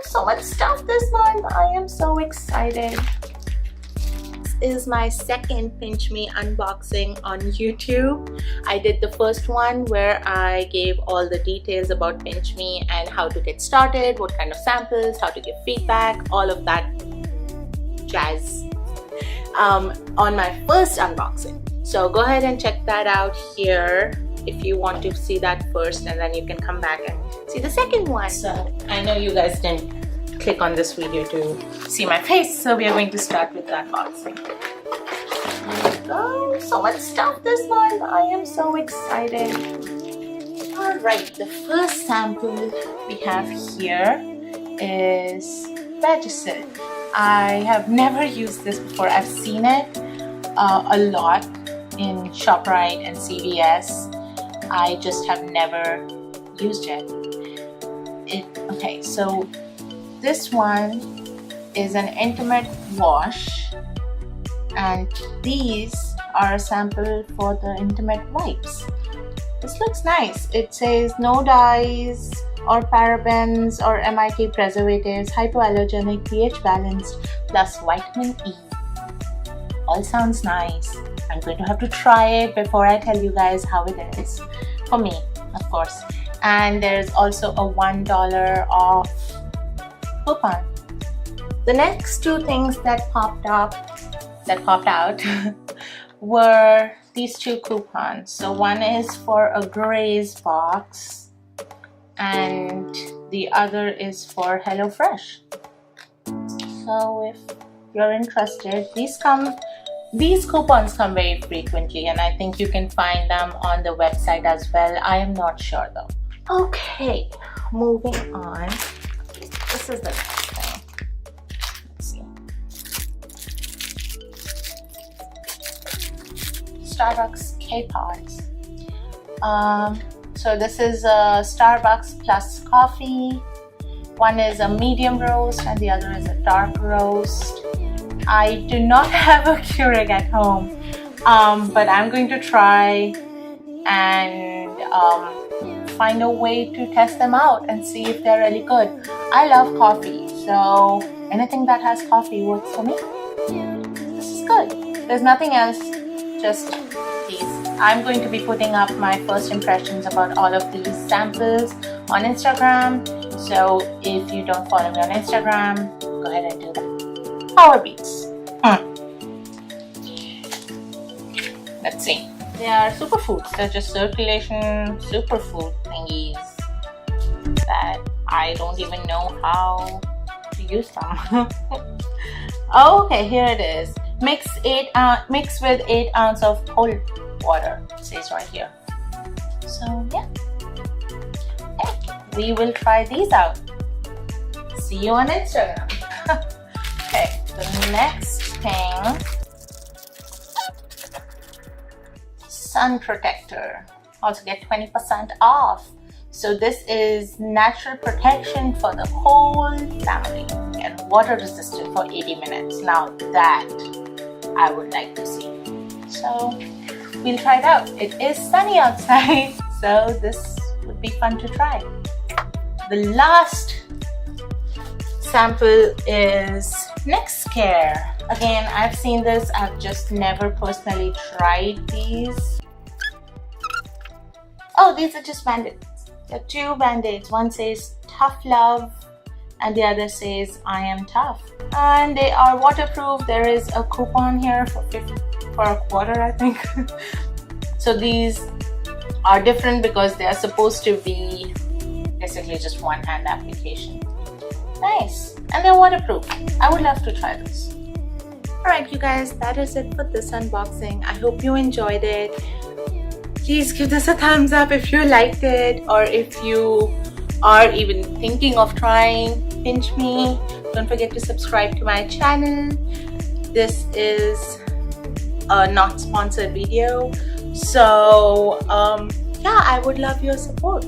so much stuff this month. I am so excited. This is my second Pinchme unboxing on YouTube. I did the first one where I gave all the details about Pinchme and how to get started, what kind of samples, how to give feedback, all of that jazz on my first unboxing. So go ahead and check that out here if you want to see that first, and then you can come back and see the second one. So I know you guys didn't click on this video to see my face, so we are going to start with the unboxing. Oh, so much stuff this month. I am so excited. Alright, the first sample we have here is Vagisil. I have never used this before. I've seen it a lot in ShopRite and CVS. I just have never used it. Okay, so this one is an intimate wash, and these are a sample for the intimate wipes. This looks nice. It says no dyes or parabens or MIT preservatives, hypoallergenic, pH balanced, plus vitamin E. All sounds nice. I'm going to have to try it before I tell you guys how it is. For me, of course. And there's also a $1 off coupon. The next two things that popped out were these two coupons. So one is for a Graze box and the other is for HelloFresh. So if you're interested, these coupons come very frequently, and I think you can find them on the website as well. I am not sure though. Okay, moving on. This is the next thing. Let's see. Starbucks K-Pods. So this is a Starbucks plus coffee. One is a medium roast and the other is a dark roast. I do not have a Keurig at home, but I'm going to try and find a way to test them out and see if they're really good. I love coffee, so anything that has coffee works for me. This is good. There's nothing else, just these. I'm going to be putting up my first impressions about all of these samples on Instagram, so if you don't follow me on Instagram, go ahead and do that. Power Beats. Let's see. They are superfoods. They're just circulation superfood thingies that I don't even know how to use them. Okay, here it is. Mix with 8 ounces of cold water. It says right here. So yeah. Okay, we will try these out. See you on Instagram. Okay, the next thing, sun protector. Also get 20% off. So this is natural protection for the whole family and water resistant for 80 minutes. Now that I would like to see. So we'll try it out. It is sunny outside, so this would be fun to try. The last sample is neck care. Again, I've seen this, I've just never personally tried these. Oh, these are just band-aids. There are two band-aids. One says tough love and the other says I am tough. And they are waterproof. There is a coupon here for a quarter, I think. So these are different because they are supposed to be basically just one-hand application. Nice. And they're waterproof. I would love to try this. Alright you guys, that is it for this unboxing. I hope you enjoyed it. Please give this a thumbs up if you liked it, or if you are even thinking of trying Pinchme. Don't forget to subscribe to my channel. This is a not sponsored video. So yeah, I would love your support.